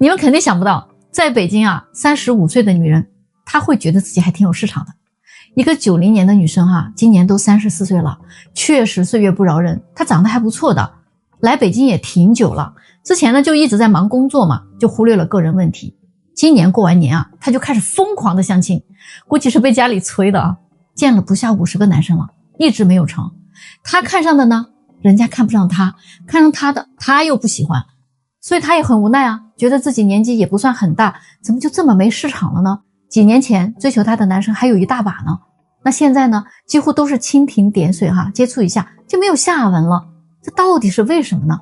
你们肯定想不到，在北京啊，35岁的女人，她会觉得自己还挺有市场的。一个90年的女生今年都34岁了，确实岁月不饶人，她长得还不错的，来北京也挺久了，之前呢就一直在忙工作嘛，就忽略了个人问题。今年过完年她就开始疯狂的相亲，估计是被家里催的见了不下50个男生了，一直没有成。她看上的呢，人家看不上她，看上她的她又不喜欢，所以她也很无奈觉得自己年纪也不算很大，怎么就这么没市场了呢？几年前追求她的男生还有一大把呢，那现在呢，几乎都是蜻蜓点水接触一下就没有下文了，这到底是为什么呢？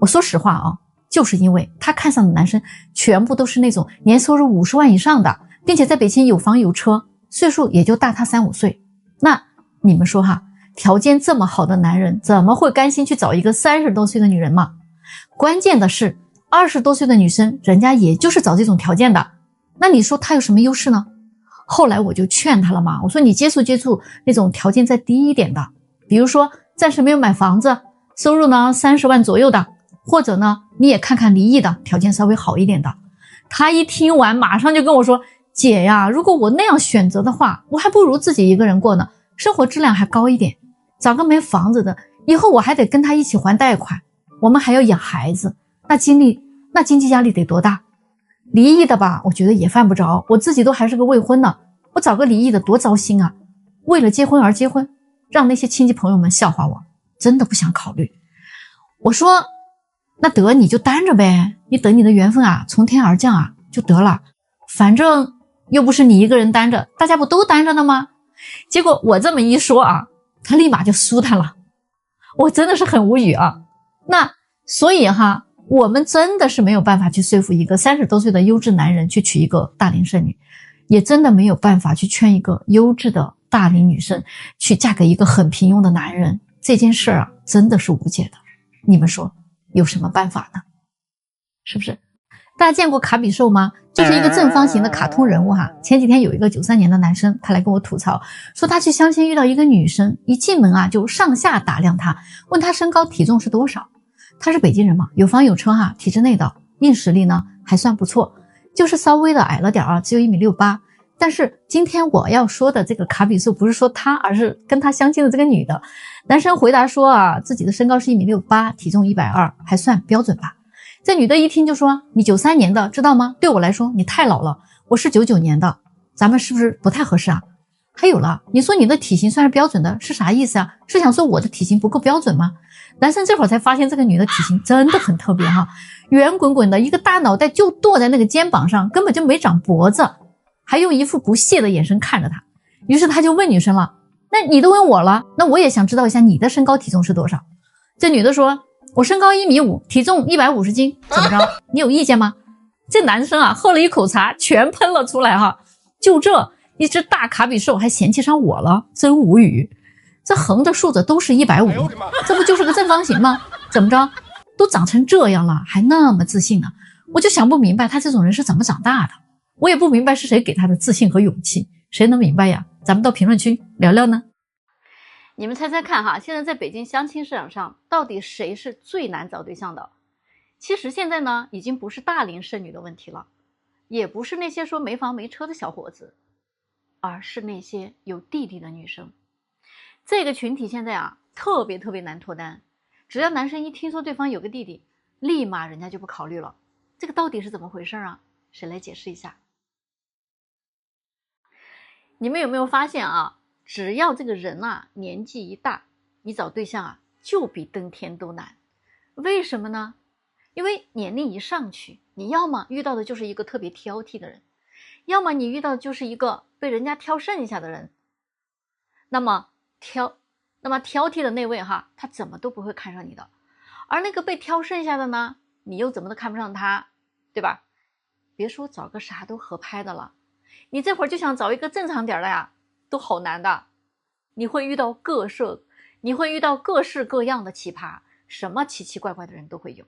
我说实话就是因为她看上的男生全部都是那种年收入50万以上的，并且在北京有房有车，岁数也就大她3、5岁。那你们说条件这么好的男人怎么会甘心去找一个30多岁的女人嘛？关键的是20多岁的女生人家也就是找这种条件的，那你说她有什么优势呢？后来我就劝她了嘛，我说你接触那种条件再低一点的，比如说暂时没有买房子，收入呢30万左右的，或者呢你也看看离异的，条件稍微好一点的。她一听完马上就跟我说，姐呀，如果我那样选择的话，我还不如自己一个人过呢，生活质量还高一点，找个没房子的，以后我还得跟他一起还贷款，我们还要养孩子，那经济压力得多大？离异的吧，我觉得也犯不着，我自己都还是个未婚呢，我找个离异的多糟心啊！为了结婚而结婚，让那些亲戚朋友们笑话我，真的不想考虑。我说那得你就单着呗，你等你的缘分从天而降就得了，反正又不是你一个人单着，大家不都单着呢吗？结果我这么一说他立马就舒坦了，我真的是很无语那所以我们真的是没有办法去说服一个30多岁的优质男人去娶一个大龄剩女，也真的没有办法去劝一个优质的大龄女生去嫁给一个很平庸的男人，这件事真的是无解的。你们说有什么办法呢？是不是？大家见过卡比兽吗？就是一个正方形的卡通人物前几天有一个93年的男生，他来跟我吐槽，说他去相亲遇到一个女生，一进门就上下打量他，问他身高体重是多少。他是北京人嘛，有房有车体制内的，硬实力呢还算不错，就是稍微的矮了点只有1.68米。但是今天我要说的这个卡比兽不是说他，而是跟他相亲的这个女的。男生回答说自己的身高是1.68米，体重120，还算标准吧。这女的一听就说，你93年的知道吗？对我来说你太老了，我是99年的，咱们是不是不太合适还有了，你说你的体型算是标准的是啥意思是想说我的体型不够标准吗？男生这会儿才发现这个女的体型真的很特别圆滚滚的一个大脑袋就剁在那个肩膀上，根本就没长脖子，还用一副不屑的眼神看着她。于是他就问女生了，那你都问我了，那我也想知道一下你的身高体重是多少。这女的说，我身高1.5米，体重150斤，怎么着？你有意见吗？这男生喝了一口茶，全喷了出来就这一只大卡比兽还嫌弃上我了，真无语。这横着竖着都是150，这不就是个正方形吗？怎么着？都长成这样了，还那么自信呢？我就想不明白他这种人是怎么长大的。我也不明白是谁给他的自信和勇气，谁能明白呀？咱们到评论区聊聊呢。你们猜猜看现在在北京相亲市场上，到底谁是最难找对象的？其实现在呢，已经不是大龄剩女的问题了，也不是那些说没房没车的小伙子，而是那些有弟弟的女生。这个群体现在特别难脱单，只要男生一听说对方有个弟弟，立马人家就不考虑了。这个到底是怎么回事谁来解释一下？你们有没有发现只要这个人年纪一大，你找对象就比登天都难。为什么呢？因为年龄一上去，你要么遇到的就是一个特别挑剔的人，要么你遇到的就是一个被人家挑剩下的人。那么挑剔的那位他怎么都不会看上你的，而那个被挑剩下的呢，你又怎么都看不上他，对吧？别说找个啥都合拍的了，你这会儿就想找一个正常点的都好难的。你会遇到各式各样的奇葩，什么奇奇怪怪的人都会有。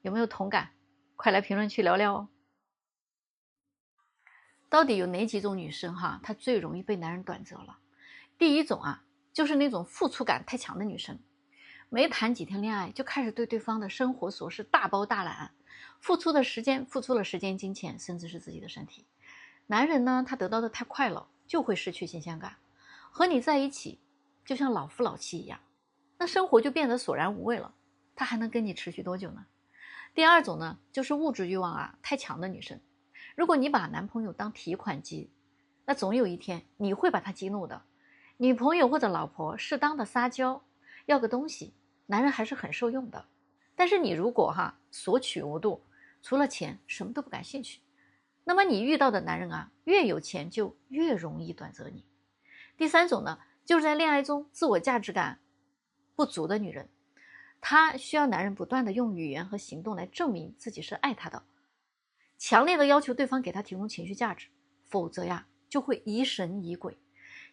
有没有同感？快来评论区聊聊哦。到底有哪几种女生她最容易被男人短择了？第一种就是那种付出感太强的女生，没谈几天恋爱就开始对对方的生活琐事大包大揽，付出的时间，付出了时间、金钱，甚至是自己的身体。男人呢，他得到的太快了，就会失去新鲜感。和你在一起，就像老夫老妻一样，那生活就变得索然无味了。他还能跟你持续多久呢？第二种呢，就是物质欲望太强的女生。如果你把男朋友当提款机，那总有一天你会把他激怒的。女朋友或者老婆适当的撒娇，要个东西，男人还是很受用的。但是你如果索取无度，除了钱什么都不感兴趣，那么你遇到的男人越有钱就越容易短择你。第三种呢，就是在恋爱中自我价值感不足的女人，她需要男人不断的用语言和行动来证明自己是爱她的，强烈的要求对方给她提供情绪价值，否则就会疑神疑鬼，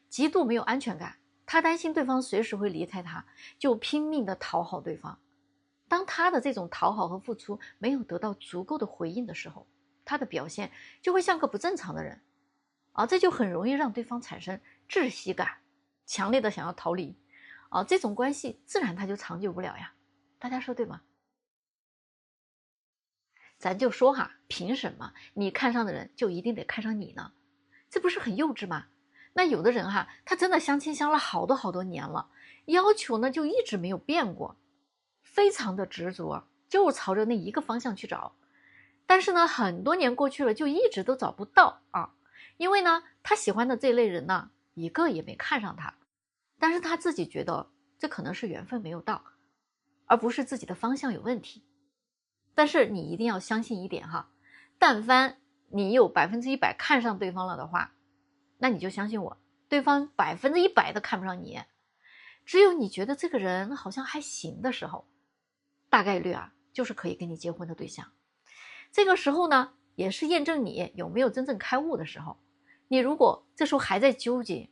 极度没有安全感。她担心对方随时会离开她，就拼命的讨好对方。当她的这种讨好和付出没有得到足够的回应的时候，她的表现就会像个不正常的人这就很容易让对方产生窒息感，强烈的想要逃离这种关系自然它就长久不了呀。大家说对吗？咱就说凭什么你看上的人就一定得看上你呢？这不是很幼稚吗？那有的人他真的相亲相了好多年了，要求呢就一直没有变过，非常的执着，就朝着那一个方向去找。但是呢，很多年过去了，就一直都找不到因为呢，他喜欢的这类人呢，一个也没看上他。但是他自己觉得这可能是缘分没有到，而不是自己的方向有问题。但是你一定要相信一点但凡你有100%看上对方了的话，那你就相信我，对方100%都看不上你。只有你觉得这个人好像还行的时候，大概率就是可以跟你结婚的对象。这个时候呢，也是验证你有没有真正开悟的时候。你如果这时候还在纠结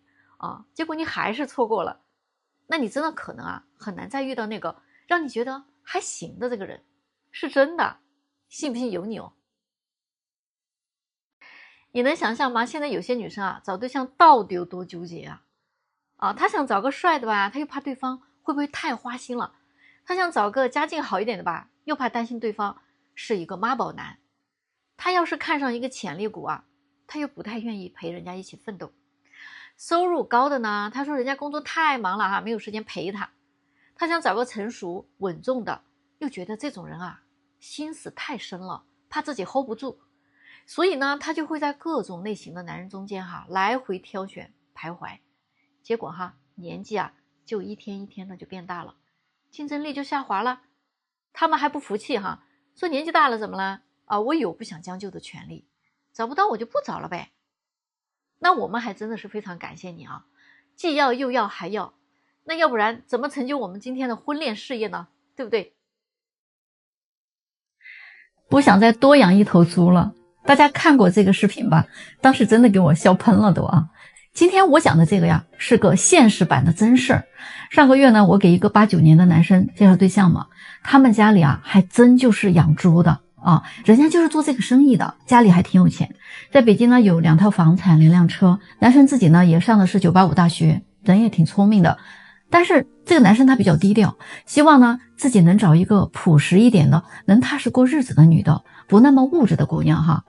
结果你还是错过了，那你真的可能很难再遇到那个让你觉得还行的这个人，是真的，信不信由你哦。你能想象吗？现在有些女生找对象到底有多纠结她想找个帅的吧，她又怕对方会不会太花心了；她想找个家境好一点的吧，又怕担心对方是一个妈宝男。她要是看上一个潜力股她又不太愿意陪人家一起奋斗。收入高的呢，她说人家工作太忙了没有时间陪她。她想找个成熟稳重的，又觉得这种人心思太深了，怕自己 hold 不住。所以呢，她就会在各种类型的男人中间来回挑选徘徊。结果年纪就一天一天的就变大了，竞争力就下滑了。他们还不服气说年纪大了怎么了我有不想将就的权利，找不到我就不找了呗。那我们还真的是非常感谢你既要又要还要，那要不然怎么成就我们今天的婚恋事业呢？对不对？不想再多养一头猪了。大家看过这个视频吧？当时真的给我笑喷了都今天我讲的这个是个现实版的真事儿。上个月呢，我给一个89年的男生介绍对象嘛，他们家里还真就是养猪的人家就是做这个生意的，家里还挺有钱。在北京呢有2套房产2辆车，男生自己呢也上的是985大学，人也挺聪明的。但是这个男生他比较低调，希望呢自己能找一个朴实一点的，能踏实过日子的女的，不那么物质的姑娘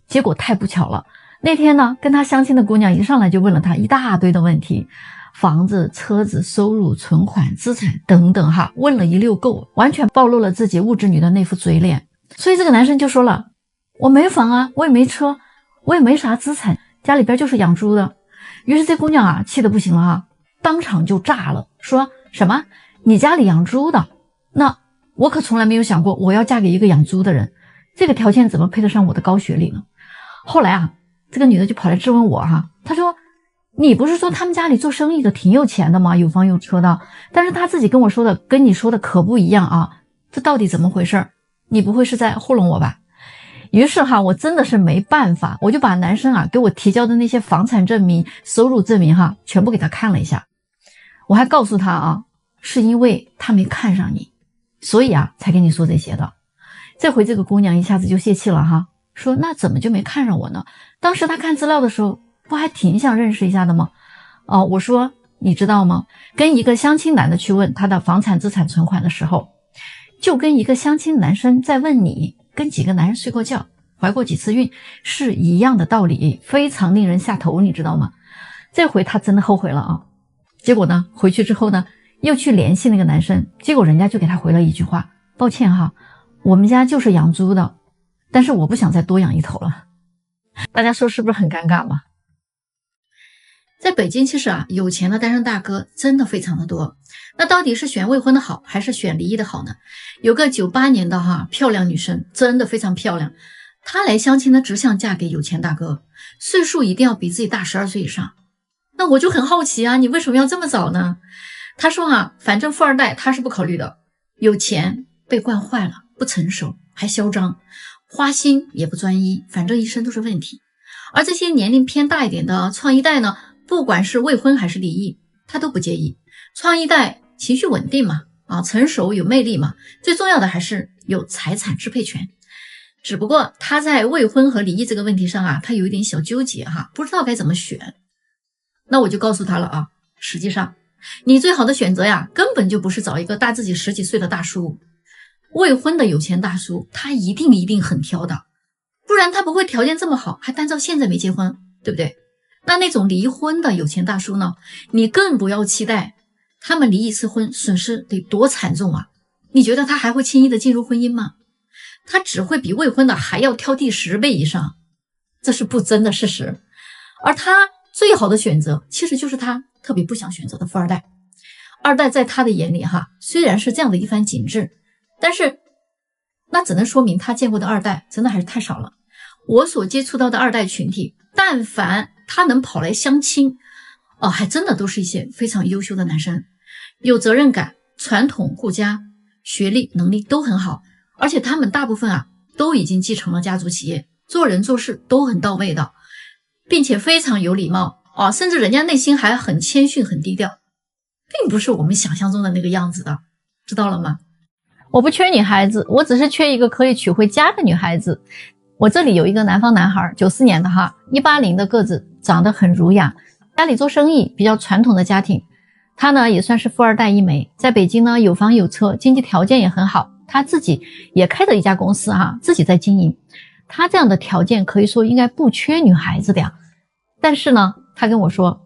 结果太不巧了，那天呢跟他相亲的姑娘一上来就问了他一大堆的问题，房子、车子、收入、存款、资产等等问了一溜够，完全暴露了自己物质女的那副嘴脸。所以这个男生就说了，我没房我也没车，我也没啥资产，家里边就是养猪的。于是这姑娘气得不行了当场就炸了，说什么你家里养猪的，那我可从来没有想过我要嫁给一个养猪的人，这个条件怎么配得上我的高学历呢？后来这个女的就跑来质问我她说你不是说他们家里做生意的挺有钱的吗？有房有车的，但是他自己跟我说的跟你说的可不一样这到底怎么回事？你不会是在糊弄我吧？于是我真的是没办法，我就把男生给我提交的那些房产证明、收入证明全部给他看了一下。我还告诉他是因为他没看上你，所以才跟你说这些的。这回这个姑娘一下子就泄气了说那怎么就没看上我呢？当时她看资料的时候不还挺想认识一下的吗？我说你知道吗？跟一个相亲男的去问他的房产、资产、存款的时候，就跟一个相亲男生在问你跟几个男人睡过觉，怀过几次孕，是一样的道理，非常令人下头，你知道吗？这回她真的后悔了啊！结果呢，回去之后呢，又去联系那个男生，结果人家就给他回了一句话：抱歉哈，我们家就是养猪的，但是我不想再多养一头了。大家说是不是很尴尬嘛？在北京其实啊，有钱的单身大哥真的非常的多。那到底是选未婚的好，还是选离异的好呢？有个98年的漂亮女生，真的非常漂亮。她来相亲呢，只想嫁给有钱大哥，岁数一定要比自己大12岁以上。那我就很好奇啊，你为什么要这么早呢？她说反正富二代她是不考虑的，有钱被惯坏了，不成熟，还嚣张，花心也不专一，反正一身都是问题。而这些年龄偏大一点的创一代呢，不管是未婚还是离异，他都不介意。创一代情绪稳定嘛，成熟有魅力嘛，最重要的还是有财产支配权。只不过他在未婚和离异这个问题上他有一点小纠结不知道该怎么选。那我就告诉他了实际上你最好的选择根本就不是找一个大自己10几岁的大叔。未婚的有钱大叔他一定很挑的，不然他不会条件这么好，还单到现在没结婚，对不对？那种离婚的有钱大叔呢，你更不要期待他们离一次婚损失得多惨重啊！你觉得他还会轻易的进入婚姻吗？他只会比未婚的还要挑剔10倍以上，这是不争的事实。而他最好的选择其实就是他特别不想选择的富二代。二代在他的眼里虽然是这样的一番景致，但是那只能说明他见过的二代真的还是太少了。我所接触到的二代群体，但凡他能跑来相亲还真的都是一些非常优秀的男生，有责任感，传统顾家，学历能力都很好，而且他们大部分都已经继承了家族企业，做人做事都很到位的，并且非常有礼貌甚至人家内心还很谦逊很低调，并不是我们想象中的那个样子的，知道了吗？我不缺女孩子，我只是缺一个可以娶回家的女孩子。我这里有一个南方男孩，94年的180的个子，长得很儒雅，家里做生意，比较传统的家庭。他呢也算是富二代一枚，在北京呢有房有车，经济条件也很好，他自己也开着一家公司自己在经营。他这样的条件可以说应该不缺女孩子的呀。但是呢，他跟我说，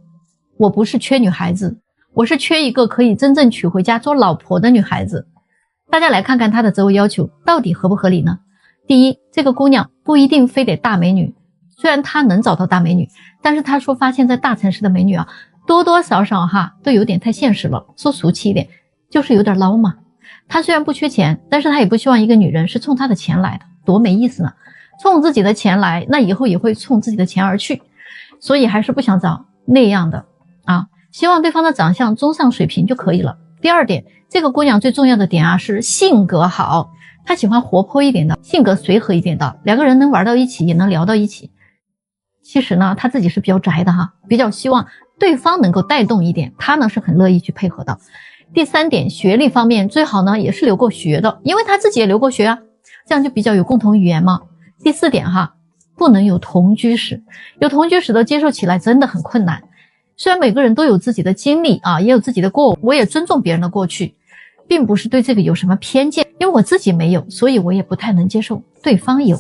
我不是缺女孩子，我是缺一个可以真正娶回家做老婆的女孩子。大家来看看他的择偶要求到底合不合理呢？第一，这个姑娘不一定非得大美女，虽然他能找到大美女，但是他说发现在大城市的美女多多少少都有点太现实了，说俗气一点就是有点捞嘛。他虽然不缺钱，但是他也不希望一个女人是冲他的钱来的，多没意思呢。冲自己的钱来，那以后也会冲自己的钱而去，所以还是不想找那样的希望对方的长相中上水平就可以了。第二点，这个姑娘最重要的点是性格好，她喜欢活泼一点的，性格随和一点的，两个人能玩到一起，也能聊到一起。其实呢，她自己是比较宅的比较希望对方能够带动一点，她呢是很乐意去配合的。第三点，学历方面最好呢也是留过学的，因为她自己也留过学这样就比较有共同语言嘛。第四点不能有同居史，有同居史的接受起来真的很困难。虽然每个人都有自己的经历也有自己的过往，我也尊重别人的过去，并不是对这个有什么偏见，因为我自己没有，所以我也不太能接受对方有。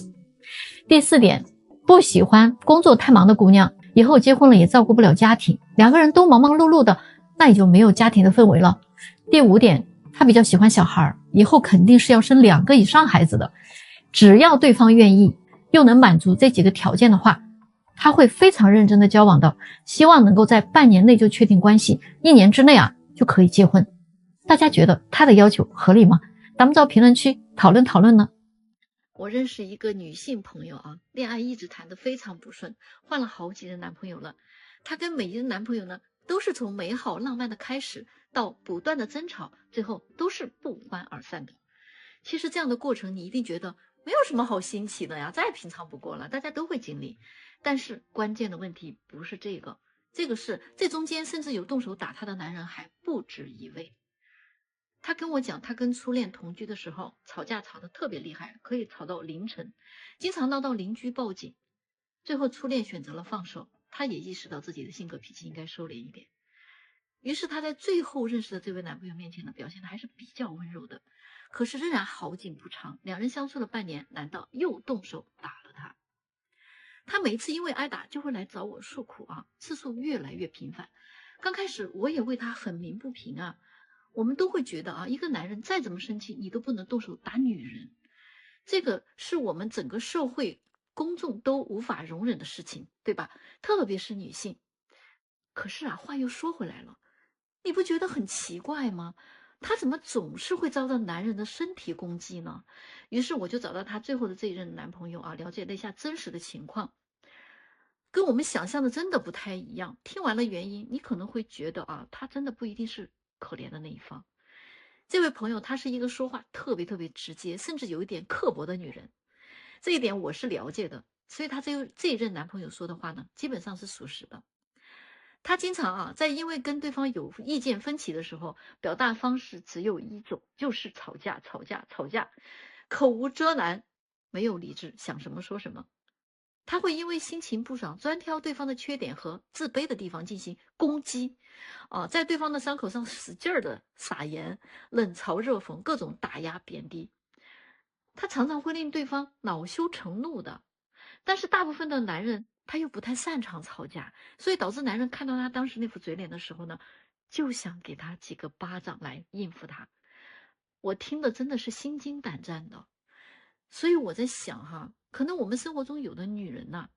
第四点，不喜欢工作太忙的姑娘，以后结婚了也照顾不了家庭，两个人都忙忙碌碌的，那也就没有家庭的氛围了。第五点，他比较喜欢小孩，以后肯定是要生2个以上孩子的，只要对方愿意，又能满足这几个条件的话，他会非常认真的交往的，希望能够在半年内就确定关系，1年之内就可以结婚。大家觉得他的要求合理吗？咱们到评论区讨论讨论呢。我认识一个女性朋友恋爱一直谈得非常不顺，换了好几任男朋友了。她跟每一任男朋友呢，都是从美好浪漫的开始到不断的争吵，最后都是不欢而散的。其实这样的过程你一定觉得没有什么好新奇的呀，再平常不过了，大家都会经历。但是关键的问题不是这个，这个是这中间甚至有动手打她的男人还不止一位。他跟我讲，他跟初恋同居的时候吵架吵得特别厉害，可以吵到凌晨，经常闹到邻居报警。最后初恋选择了放手，他也意识到自己的性格脾气应该收敛一点。于是他在最后认识的这位男朋友面前呢，表现的还是比较温柔的，可是仍然好景不长，两人相处了半年，难道又动手打了他？他每一次因为挨打就会来找我诉苦啊，次数越来越频繁。刚开始我也为他很鸣不平啊，我们都会觉得啊，一个男人再怎么生气，你都不能动手打女人，这个是我们整个社会公众都无法容忍的事情，对吧？特别是女性。可是啊，话又说回来了，你不觉得很奇怪吗？他怎么总是会遭到男人的身体攻击呢？于是我就找到他最后的这一任男朋友啊，了解了一下真实的情况，跟我们想象的真的不太一样。听完了原因，你可能会觉得啊，他真的不一定是可怜的那一方。这位朋友她是一个说话特别直接，甚至有一点刻薄的女人，这一点我是了解的，所以她这一任男朋友说的话呢，基本上是属实的。他经常啊，在因为跟对方有意见分歧的时候，表达方式只有一种，就是吵架，口无遮拦，没有理智，想什么说什么。他会因为心情不爽，专挑对方的缺点和自卑的地方进行攻击，在对方的伤口上使劲的撒盐，冷嘲热讽，各种打压贬低。他常常会令对方恼羞成怒的，但是大部分的男人他又不太擅长吵架，所以导致男人看到他当时那副嘴脸的时候呢，就想给他几个巴掌来应付他。我听的真的是心惊胆战的。所以我在想哈，可能我们生活中有的女人呐，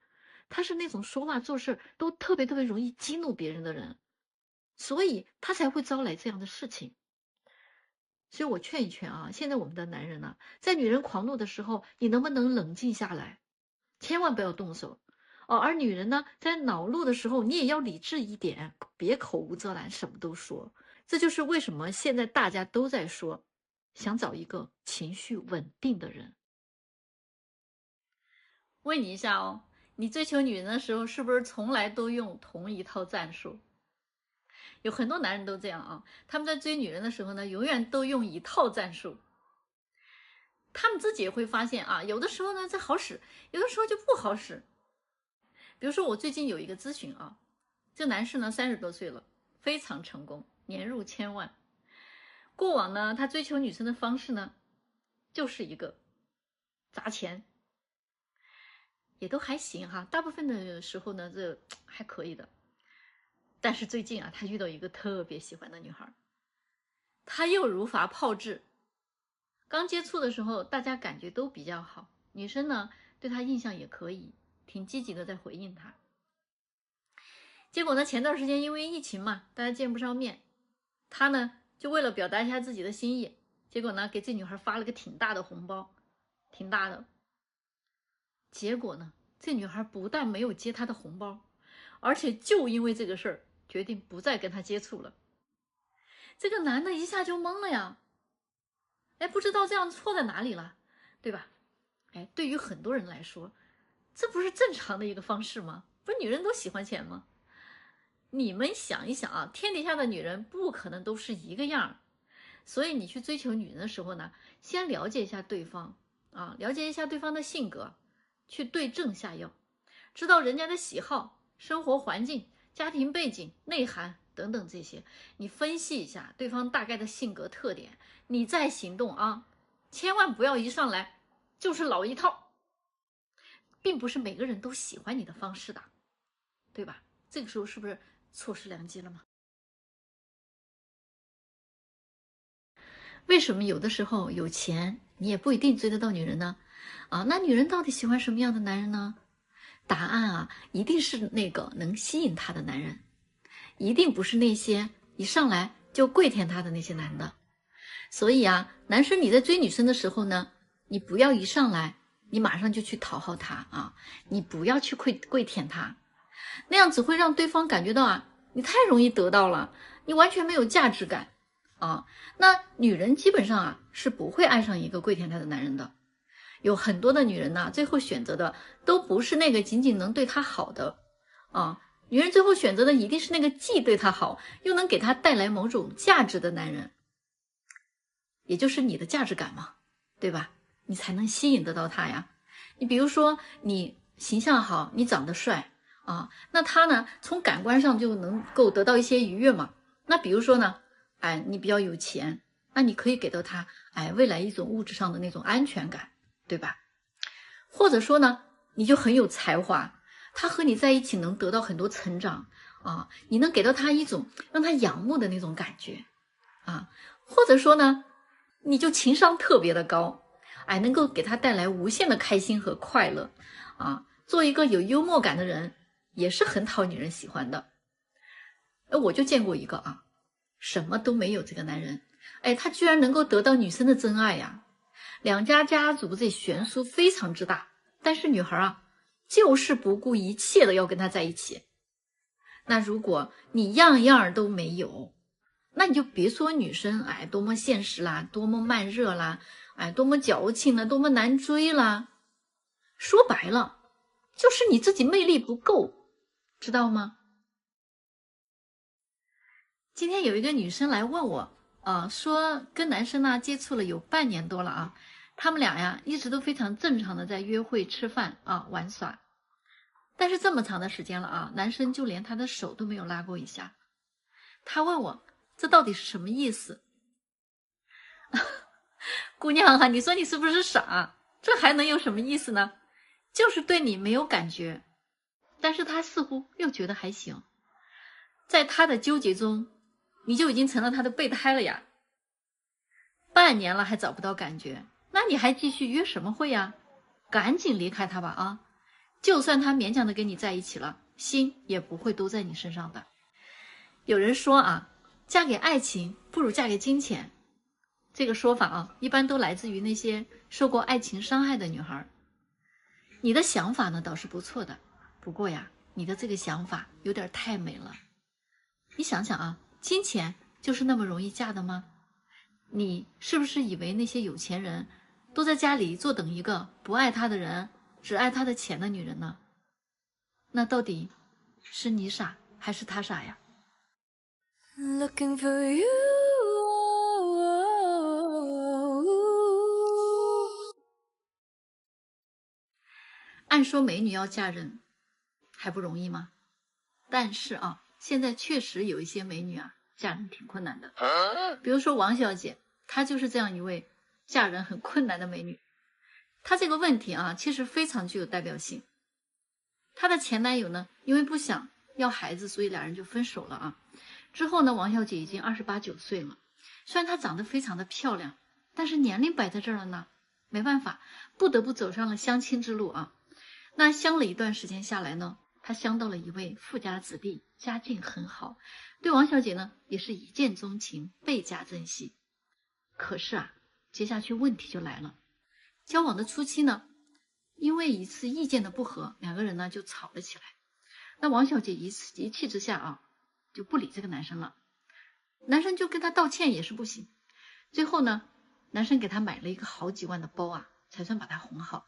她是那种说话做事都特别容易激怒别人的人，所以她才会招来这样的事情。所以我劝一劝啊，现在我们的男人呢，在女人狂怒的时候，你能不能冷静下来，千万不要动手而女人呢，在恼怒的时候，你也要理智一点，别口无遮拦，什么都说。这就是为什么现在大家都在说，想找一个情绪稳定的人。问你一下哦，你追求女人的时候，是不是从来都用同一套战术？有很多男人都这样啊，他们在追女人的时候呢，永远都用一套战术。他们自己也会发现啊，有的时候呢这好使，有的时候就不好使。比如说我最近有一个咨询啊，这男士呢30多岁了，非常成功，年入千万。过往呢，他追求女生的方式呢，就是一个砸钱，也都还行哈，大部分的时候呢，这还可以的。但是最近啊，他遇到一个特别喜欢的女孩，他又如法炮制。刚接触的时候，大家感觉都比较好，女生呢对他印象也可以，挺积极的在回应他。结果呢，前段时间因为疫情嘛，大家见不上面，他呢就为了表达一下自己的心意，结果呢给这女孩发了个挺大的红包，挺大的。结果呢，这女孩不但没有接他的红包，而且就因为这个事儿，决定不再跟他接触了。这个男的一下就懵了呀，不知道这样错在哪里了，对吧？对于很多人来说，这不是正常的一个方式吗？不是女人都喜欢钱吗？你们想一想啊，天底下的女人不可能都是一个样，所以你去追求女人的时候呢，先了解一下对方啊，了解一下对方的性格，去对症下药，知道人家的喜好、生活环境、家庭背景、内涵等等这些，你分析一下对方大概的性格特点，你再行动啊，千万不要一上来就是老一套，并不是每个人都喜欢你的方式的，对吧？这个时候是不是错失良机了吗？为什么有的时候有钱你也不一定追得到女人呢？那女人到底喜欢什么样的男人呢？答案啊，一定是那个能吸引她的男人，一定不是那些一上来就跪舔她的那些男的。所以啊，男生你在追女生的时候呢，你不要一上来你马上就去讨好她啊，你不要去跪舔她，那样只会让对方感觉到啊，你太容易得到了，你完全没有价值感啊。那女人基本上啊是不会爱上一个跪舔她的男人的。有很多的女人呢，最后选择的都不是那个仅仅能对她好的啊，女人最后选择的一定是那个既对她好，又能给她带来某种价值的男人，也就是你的价值感嘛，对吧？你才能吸引得到他呀。你比如说你形象好，你长得帅啊，那他呢从感官上就能够得到一些愉悦嘛。那比如说呢，你比较有钱那你可以给到他未来一种物质上的那种安全感，对吧？或者说呢，你就很有才华，他和你在一起能得到很多成长啊，你能给到他一种让他仰慕的那种感觉啊，或者说呢，你就情商特别的高，能够给他带来无限的开心和快乐啊，做一个有幽默感的人也是很讨女人喜欢的。我就见过一个啊，什么都没有这个男人，他居然能够得到女生的真爱呀。两家家族这悬殊非常之大，但是女孩啊，就是不顾一切的要跟他在一起。那如果你样样都没有，那你就别说女生多么现实啦，多么慢热啦，多么矫情啦，多么难追啦。说白了，就是你自己魅力不够，知道吗？今天有一个女生来问我，说跟男生呢接触了有半年多了啊，他们俩呀一直都非常正常的在约会、吃饭啊、玩耍，但是这么长的时间了啊，男生就连她的手都没有拉过一下。她问我这到底是什么意思？姑娘啊，你说你是不是傻？这还能有什么意思呢？就是对你没有感觉，但是他似乎又觉得还行。在他的纠结中，你就已经成了他的备胎了呀。半年了还找不到感觉，那你还继续约什么会呀？赶紧离开他吧啊！就算他勉强的跟你在一起了，心也不会都在你身上的。有人说啊，嫁给爱情不如嫁给金钱。这个说法啊，一般都来自于那些受过爱情伤害的女孩。你的想法呢倒是不错的，不过呀，你的这个想法有点太美了。你想想啊，金钱就是那么容易嫁的吗？你是不是以为那些有钱人都在家里坐等一个不爱他的人，只爱他的钱的女人呢？那到底是你傻还是他傻呀？ Looking for you. 按说美女要嫁人还不容易吗？但是啊，现在确实有一些美女啊嫁人挺困难的。比如说王小姐，她就是这样一位嫁人很困难的美女。她这个问题啊，其实非常具有代表性。她的前男友呢，因为不想要孩子，所以两人就分手了啊。之后呢，王小姐已经28、29岁了，虽然她长得非常的漂亮，但是年龄摆在这儿了呢，没办法，不得不走上了相亲之路啊。那相了一段时间下来呢，她相到了一位富家子弟，家境很好，对王小姐呢也是一见钟情，倍加珍惜。可是啊，接下去问题就来了。交往的初期呢，因为一次意见的不合，两个人呢就吵了起来。那王小姐一气之下啊，就不理这个男生了。男生就跟他道歉也是不行。最后呢，男生给他买了一个好几万的包啊，才算把他哄好。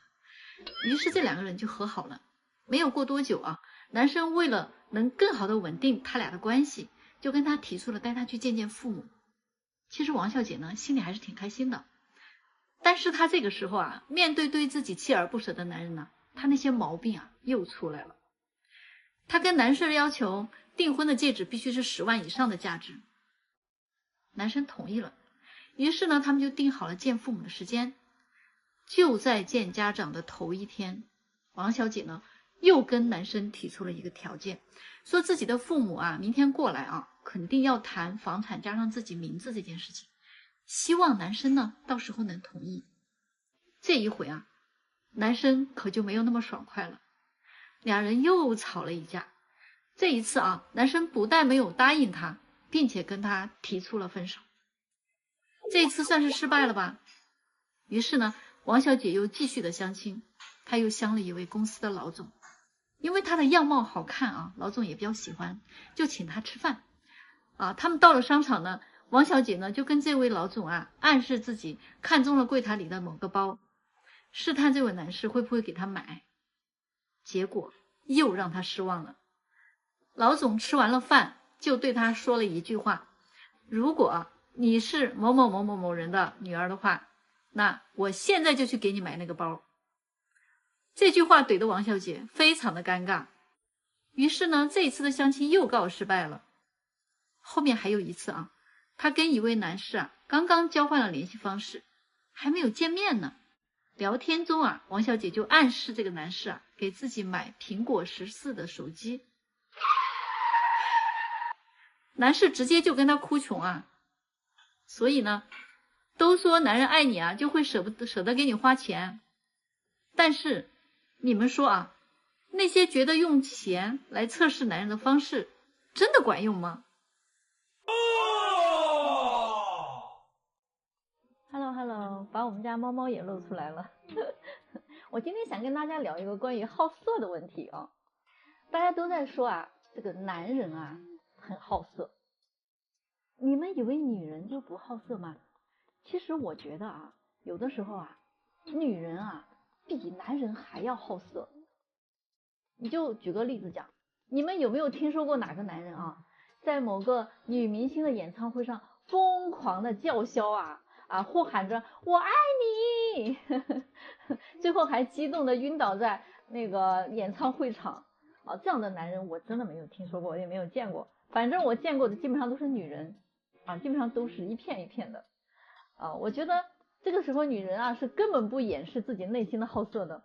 于是这两个人就和好了。没有过多久啊，男生为了能更好的稳定他俩的关系，就跟他提出了带他去见见父母。其实王小姐呢，心里还是挺开心的。但是她这个时候啊，面对对自己锲而不舍的男人呢，她那些毛病啊又出来了。她跟男生要求订婚的戒指必须是10万以上的价值。男生同意了，于是呢，他们就定好了见父母的时间。就在见家长的头一天，王小姐呢又跟男生提出了一个条件，说自己的父母啊明天过来啊，肯定要谈房产加上自己名字这件事情，希望男生呢到时候能同意。这一回啊，男生可就没有那么爽快了，两人又吵了一架。这一次啊，男生不但没有答应他，并且跟他提出了分手。这一次算是失败了吧。于是呢，王小姐又继续的相亲，她又相了一位公司的老总。因为她的样貌好看啊，老总也比较喜欢，就请她吃饭啊。他们到了商场呢，王小姐呢就跟这位老总啊暗示自己看中了柜台里的某个包，试探这位男士会不会给他买。结果又让他失望了。老总吃完了饭就对他说了一句话：如果你是某某某某某人的女儿的话，那我现在就去给你买那个包。这句话怼得王小姐非常的尴尬。于是呢，这一次的相亲又告失败了。后面还有一次啊，她跟一位男士啊刚刚交换了联系方式，还没有见面呢。聊天中啊，王小姐就暗示这个男士啊，给自己买苹果14的手机。男士直接就跟他哭穷啊。所以呢，都说男人爱你啊，就会舍得给你花钱。但是你们说啊，那些觉得用钱来测试男人的方式，真的管用吗？Hello， 把我们家猫猫也露出来了。我今天想跟大家聊一个关于好色的问题啊。大家都在说啊，这个男人啊很好色。你们以为女人就不好色吗？其实我觉得啊，有的时候啊，女人啊比男人还要好色。你就举个例子讲，你们有没有听说过哪个男人啊，在某个女明星的演唱会上疯狂的叫嚣呼喊着我爱你最后还激动的晕倒在那个演唱会场这样的男人我真的没有听说过，也没有见过。反正我见过的基本上都是女人基本上都是一片一片的我觉得这个时候女人啊是根本不掩饰自己内心的好色的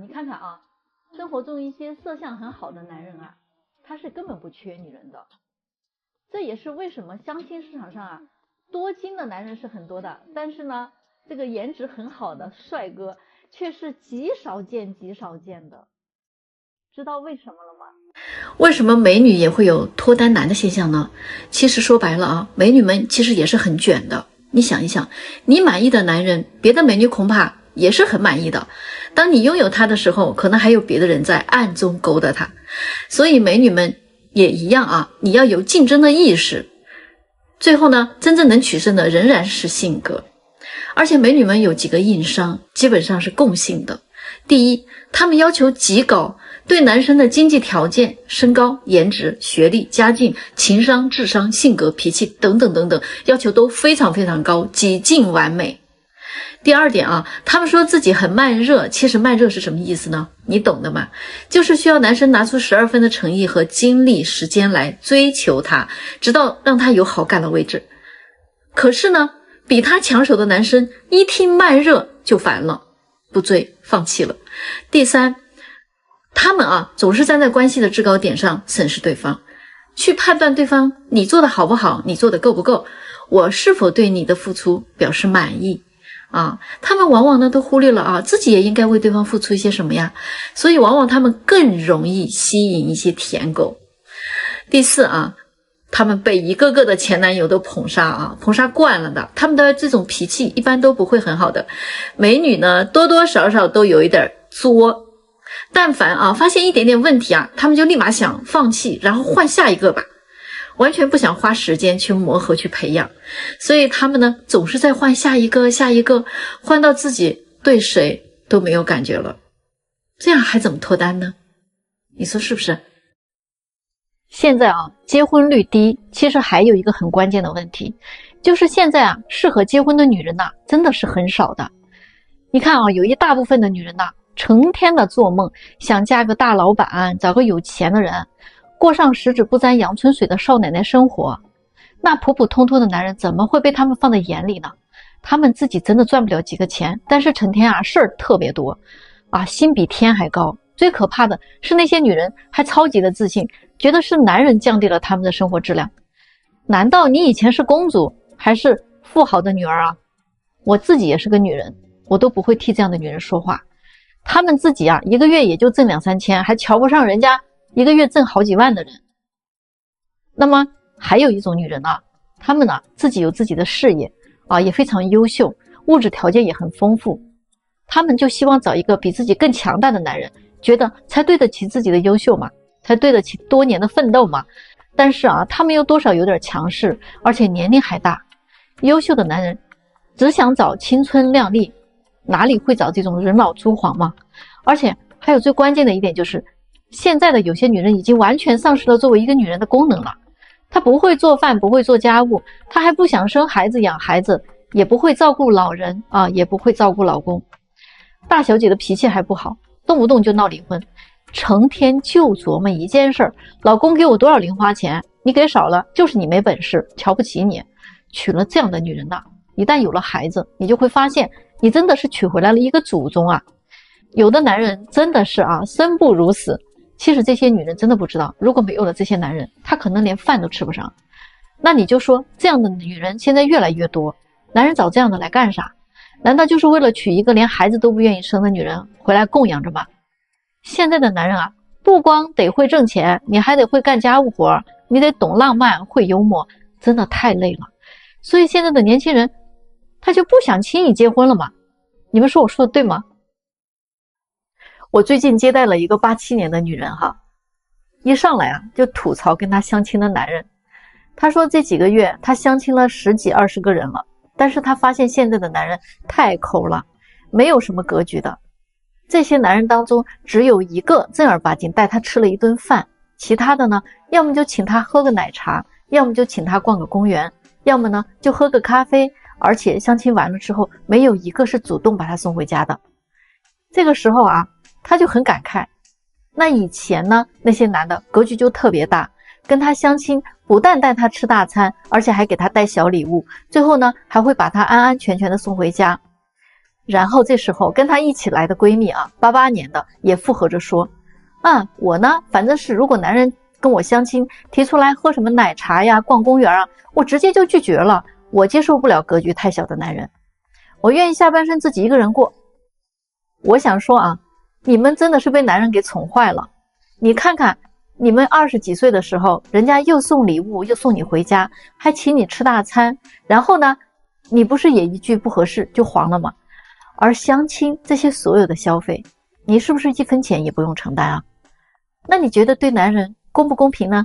你看看啊，生活中一些色相很好的男人啊，他是根本不缺女人的。这也是为什么相亲市场上啊多金的男人是很多的，但是呢这个颜值很好的帅哥却是极少见的。知道为什么了吗？为什么美女也会有脱单难的现象呢？其实说白了啊，美女们其实也是很卷的。你想一想，你满意的男人，别的美女恐怕也是很满意的。当你拥有他的时候，可能还有别的人在暗中勾搭他。所以美女们也一样啊，你要有竞争的意识。最后呢，真正能取胜的仍然是性格。而且美女们有几个硬伤，基本上是共性的。第一，她们要求极高，对男生的经济条件、身高、颜值、学历、家境、情商、智商、性格、脾气等等等等，要求都非常非常高，几近完美。第二点啊，他们说自己很慢热，其实慢热是什么意思呢？你懂的嘛，就是需要男生拿出12分的诚意和精力时间来追求他，直到让他有好感的位置。可是呢，比他抢手的男生一听慢热就烦了，不追，放弃了。第三，他们总是站在关系的制高点上审视对方，去判断对方你做的好不好，你做的够不够，我是否对你的付出表示满意他们往往呢都忽略了自己也应该为对方付出一些什么呀，所以往往他们更容易吸引一些舔狗。第四他们被一个个的前男友都捧杀捧杀惯了的，他们的这种脾气一般都不会很好的。美女呢多多少少都有一点作，但凡发现一点点问题他们就立马想放弃，然后换下一个吧，完全不想花时间去磨合去培养。所以他们呢总是在换下一个，换到自己对谁都没有感觉了，这样还怎么脱单呢？你说是不是？现在结婚率低，其实还有一个很关键的问题，就是现在适合结婚的女人真的是很少的。你看有一大部分的女人成天的做梦，想嫁个大老板，找个有钱的人，过上十指不沾阳春水的少奶奶生活。那普普通通的男人怎么会被他们放在眼里呢？他们自己真的赚不了几个钱，但是成天事儿特别多心比天还高。最可怕的是那些女人还超级的自信，觉得是男人降低了他们的生活质量。难道你以前是公主还是富豪的女儿我自己也是个女人，我都不会替这样的女人说话。他们自己一个月也就挣2-3千，还瞧不上人家一个月挣好几万的人。那么还有一种女人她们自己有自己的事业也非常优秀，物质条件也很丰富，她们就希望找一个比自己更强大的男人，觉得才对得起自己的优秀嘛，才对得起多年的奋斗嘛。但是他们又多少有点强势，而且年龄还大。优秀的男人只想找青春靓丽，哪里会找这种人老珠黄嘛？而且还有最关键的一点就是，现在的有些女人已经完全丧失了作为一个女人的功能了。她不会做饭，不会做家务，她还不想生孩子养孩子，也不会照顾老人也不会照顾老公。大小姐的脾气还不好，动不动就闹离婚，成天就琢磨一件事，老公给我多少零花钱，你给少了就是你没本事，瞧不起你。娶了这样的女人一旦有了孩子，你就会发现你真的是娶回来了一个祖宗啊。有的男人真的是生不如死。其实这些女人真的不知道，如果没有了这些男人，她可能连饭都吃不上。那你就说这样的女人现在越来越多，男人找这样的来干啥？难道就是为了娶一个连孩子都不愿意生的女人回来供养着吗？现在的男人不光得会挣钱，你还得会干家务活，你得懂浪漫，会幽默，真的太累了。所以现在的年轻人他就不想轻易结婚了嘛。你们说我说的对吗？我最近接待了一个87年的女人一上来就吐槽跟她相亲的男人。她说这几个月她相亲了10几20个人了，但是她发现现在的男人太抠了，没有什么格局的。这些男人当中只有一个正儿八经带她吃了一顿饭，其他的呢，要么就请她喝个奶茶，要么就请她逛个公园，要么呢就喝个咖啡，而且相亲完了之后没有一个是主动把她送回家的。这个时候他就很感慨，那以前呢，那些男的格局就特别大，跟他相亲不但带他吃大餐，而且还给他带小礼物，最后呢还会把他安安全全的送回家。然后这时候跟他一起来的闺蜜88年的也附和着说，我呢反正是如果男人跟我相亲提出来喝什么奶茶呀逛公园我直接就拒绝了，我接受不了格局太小的男人，我愿意下半生自己一个人过。我想说你们真的是被男人给宠坏了。你看看你们20几岁的时候，人家又送礼物又送你回家，还请你吃大餐，然后呢你不是也一句不合适就黄了吗？而相亲这些所有的消费，你是不是1分钱也不用承担那你觉得对男人公不公平呢？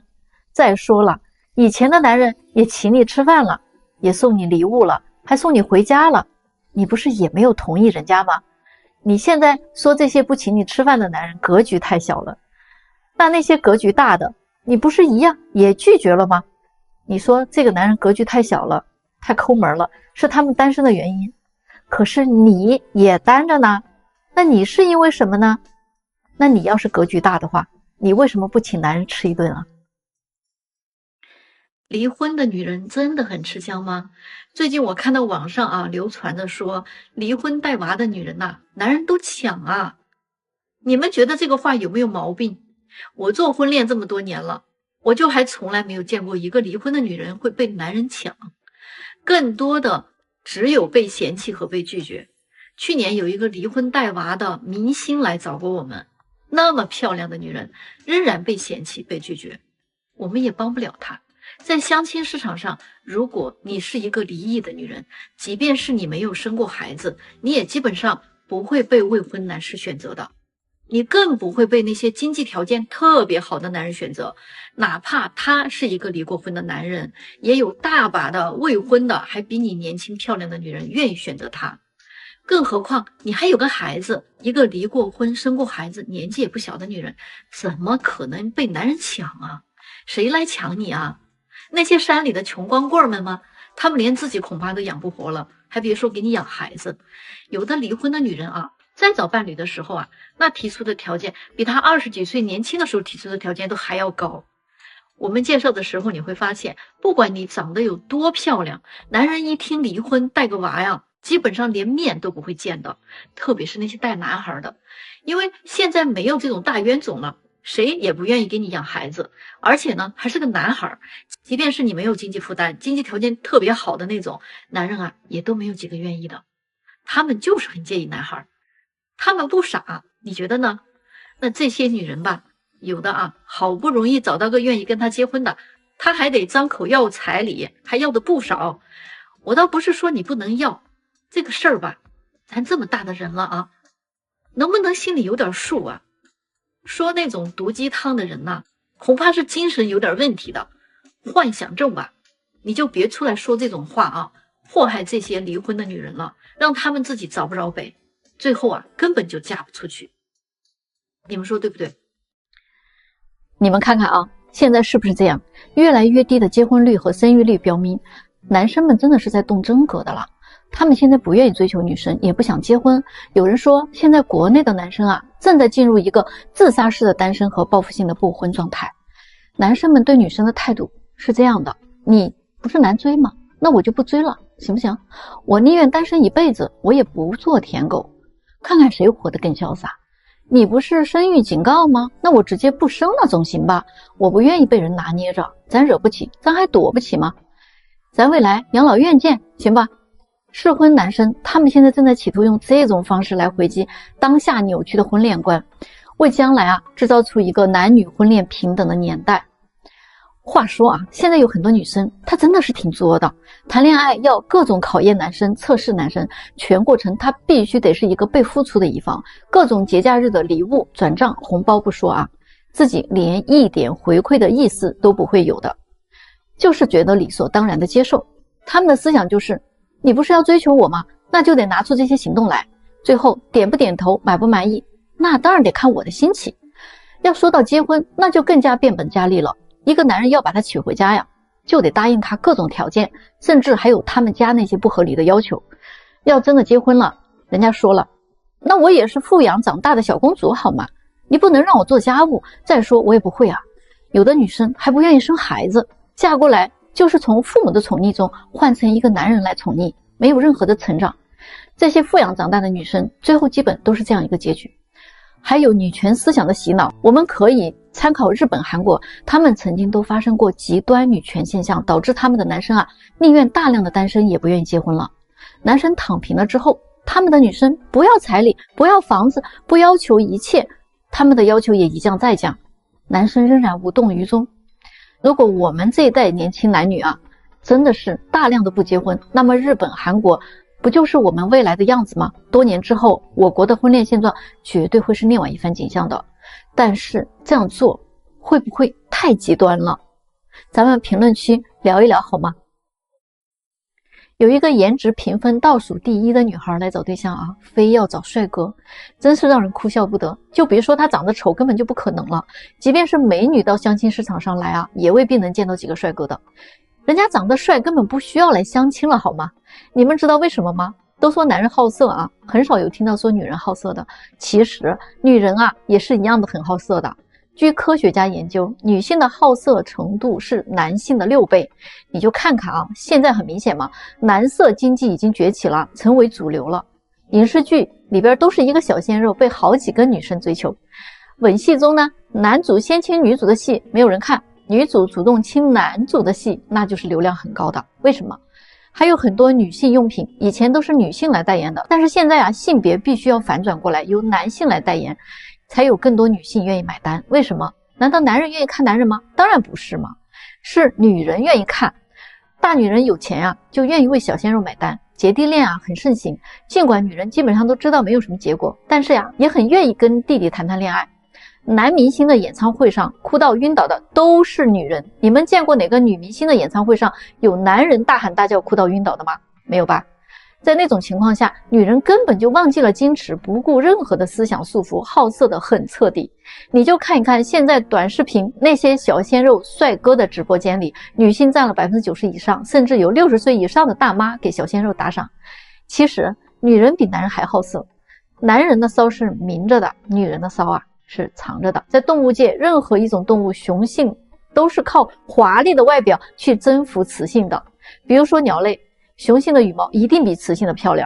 再说了，以前的男人也请你吃饭了，也送你礼物了，还送你回家了，你不是也没有同意人家吗？你现在说这些不请你吃饭的男人格局太小了，那些格局大的，你不是一样也拒绝了吗？你说这个男人格局太小了，太抠门了，是他们单身的原因，可是你也单着呢，那你是因为什么呢？那你要是格局大的话，你为什么不请男人吃一顿离婚的女人真的很吃香吗？最近我看到网上流传着说，离婚带娃的女人男人都抢你们觉得这个话有没有毛病？我做婚恋这么多年了，我就还从来没有见过一个离婚的女人会被男人抢，更多的只有被嫌弃和被拒绝。去年有一个离婚带娃的明星来找过我们，那么漂亮的女人仍然被嫌弃被拒绝，我们也帮不了她。在相亲市场上，如果你是一个离异的女人，即便是你没有生过孩子，你也基本上不会被未婚男士选择的，你更不会被那些经济条件特别好的男人选择，哪怕他是一个离过婚的男人，也有大把的未婚的还比你年轻漂亮的女人愿意选择他。更何况你还有个孩子，一个离过婚生过孩子年纪也不小的女人，怎么可能被男人抢谁来抢你那些山里的穷光棍们吗？他们连自己恐怕都养不活了，还别说给你养孩子。有的离婚的女人在找伴侣的时候那提出的条件比她20几岁年轻的时候提出的条件都还要高。我们介绍的时候你会发现，不管你长得有多漂亮，男人一听离婚带个娃基本上连面都不会见的，特别是那些带男孩的，因为现在没有这种大冤种了，谁也不愿意给你养孩子，而且呢还是个男孩，即便是你没有经济负担，经济条件特别好的那种男人也都没有几个愿意的，他们就是很介意男孩，他们不傻，你觉得呢？那这些女人吧，有的好不容易找到个愿意跟他结婚的，他还得张口要彩礼，还要的不少。我倒不是说你不能要，这个事儿吧，咱这么大的人了能不能心里有点数说那种毒鸡汤的人恐怕是精神有点问题的，幻想症吧。你就别出来说这种话祸害这些离婚的女人了，让他们自己找不着北，最后根本就嫁不出去。你们说对不对？你们看看现在是不是这样？越来越低的结婚率和生育率标明，男生们真的是在动真格的了。他们现在不愿意追求女生，也不想结婚。有人说，现在国内的男生正在进入一个自杀式的单身和报复性的不婚状态。男生们对女生的态度是这样的：你不是难追吗？那我就不追了，行不行？我宁愿单身一辈子，我也不做舔狗，看看谁活得更潇洒。你不是生育警告吗？那我直接不生了总行吧？我不愿意被人拿捏着，咱惹不起，咱还躲不起吗？咱未来养老院见，行吧？适婚男生他们现在正在企图用这种方式来回击当下扭曲的婚恋观，为将来制造出一个男女婚恋平等的年代。话说现在有很多女生她真的是挺作的，谈恋爱要各种考验男生，测试男生，全过程她必须得是一个被付出的一方，各种节假日的礼物转账红包不说自己连一点回馈的意思都不会有的，就是觉得理所当然的接受。他们的思想就是你不是要追求我吗？那就得拿出这些行动来，最后点不点头满不满意那当然得看我的心情。要说到结婚，那就更加变本加厉了，一个男人要把她娶回家呀，就得答应她各种条件，甚至还有他们家那些不合理的要求。要真的结婚了，人家说了，那我也是富养长大的小公主好吗？你不能让我做家务，再说我也不会有的女生还不愿意生孩子，嫁过来就是从父母的宠溺中换成一个男人来宠溺，没有任何的成长。这些富养长大的女生最后基本都是这样一个结局。还有女权思想的洗脑，我们可以参考日本、韩国，他们曾经都发生过极端女权现象，导致他们的男生宁愿大量的单身也不愿意结婚了。男生躺平了之后，他们的女生不要彩礼，不要房子，不要求一切，他们的要求也一降再降，男生仍然无动于衷。如果我们这一代年轻男女真的是大量的不结婚，那么日本、韩国不就是我们未来的样子吗？多年之后，我国的婚恋现状绝对会是另外一番景象的。但是这样做会不会太极端了？咱们评论区聊一聊好吗？有一个颜值评分倒数第一的女孩来找对象非要找帅哥，真是让人哭笑不得。就别说她长得丑，根本就不可能了，即便是美女到相亲市场上来也未必能见到几个帅哥的。人家长得帅根本不需要来相亲了好吗？你们知道为什么吗？都说男人好色很少有听到说女人好色的。其实女人也是一样的很好色的。据科学家研究，女性的好色程度是男性的6倍。你就看看现在很明显嘛，男色经济已经崛起了，成为主流了。影视剧里边都是一个小鲜肉被好几个女生追求。吻戏中呢，男主先亲女主的戏没有人看，女主主动亲男主的戏那就是流量很高的。为什么？还有很多女性用品以前都是女性来代言的，但是现在性别必须要反转过来，由男性来代言，才有更多女性愿意买单。为什么？难道男人愿意看男人吗？当然不是嘛，是女人愿意看。大女人有钱就愿意为小鲜肉买单。姐弟恋很盛行，尽管女人基本上都知道没有什么结果，但是也很愿意跟弟弟谈谈恋爱。男明星的演唱会上哭到晕倒的都是女人，你们见过哪个女明星的演唱会上有男人大喊大叫哭到晕倒的吗？没有吧。在那种情况下，女人根本就忘记了矜持，不顾任何的思想束缚，好色的很彻底。你就看一看现在短视频那些小鲜肉帅哥的直播间里，女性占了 90% 以上，甚至有60岁以上的大妈给小鲜肉打赏。其实女人比男人还好色，男人的骚是明着的，女人的骚是藏着的。在动物界，任何一种动物雄性都是靠华丽的外表去征服雌性的。比如说鸟类，雄性的羽毛一定比雌性的漂亮；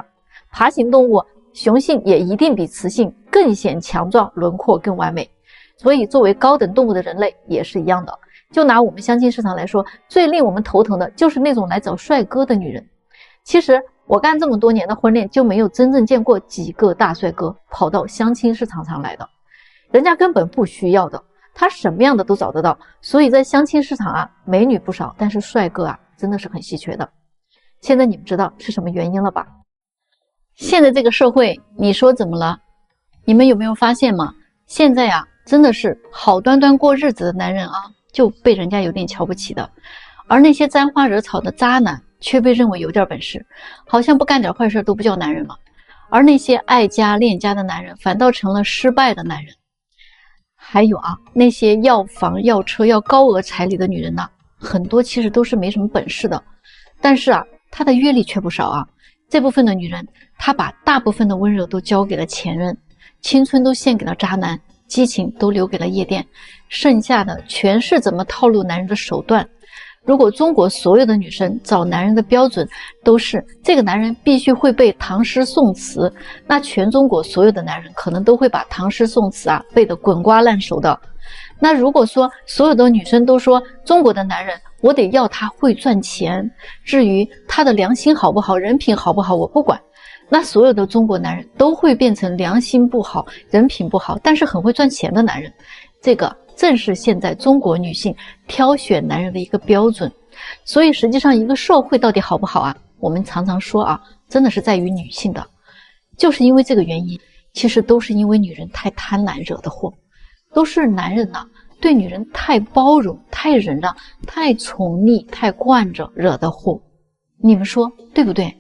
爬行动物，雄性也一定比雌性更显强壮，轮廓更完美。所以作为高等动物的人类也是一样的。就拿我们相亲市场来说，最令我们头疼的就是那种来找帅哥的女人。其实我干这么多年的婚恋，就没有真正见过几个大帅哥跑到相亲市场上来的，人家根本不需要的，他什么样的都找得到。所以在相亲市场美女不少，但是帅哥真的是很稀缺的。现在你们知道是什么原因了吧？现在这个社会，你说怎么了？你们有没有发现吗？现在真的是好端端过日子的男人就被人家有点瞧不起的，而那些沾花惹草的渣男却被认为有点本事，好像不干点坏事都不叫男人了。而那些爱家恋家的男人反倒成了失败的男人。还有那些要房要车要高额彩礼的女人很多其实都是没什么本事的，但是她的阅历却不少这部分的女人，她把大部分的温柔都交给了前任，青春都献给了渣男，激情都留给了夜店，剩下的全是怎么套路男人的手段。如果中国所有的女生找男人的标准都是这个男人必须会背唐诗宋词，那全中国所有的男人可能都会把唐诗宋词背得滚瓜烂熟的。那如果说所有的女生都说中国的男人我得要他会赚钱，至于他的良心好不好，人品好不好我不管，那所有的中国男人都会变成良心不好，人品不好，但是很会赚钱的男人。这个正是现在中国女性挑选男人的一个标准。所以实际上一个社会到底好不好我们常常说真的是在于女性的，就是因为这个原因，其实都是因为女人太贪婪惹的祸，都是男人对女人太包容、太忍让、太宠溺、太惯着惹的祸。你们说对不对？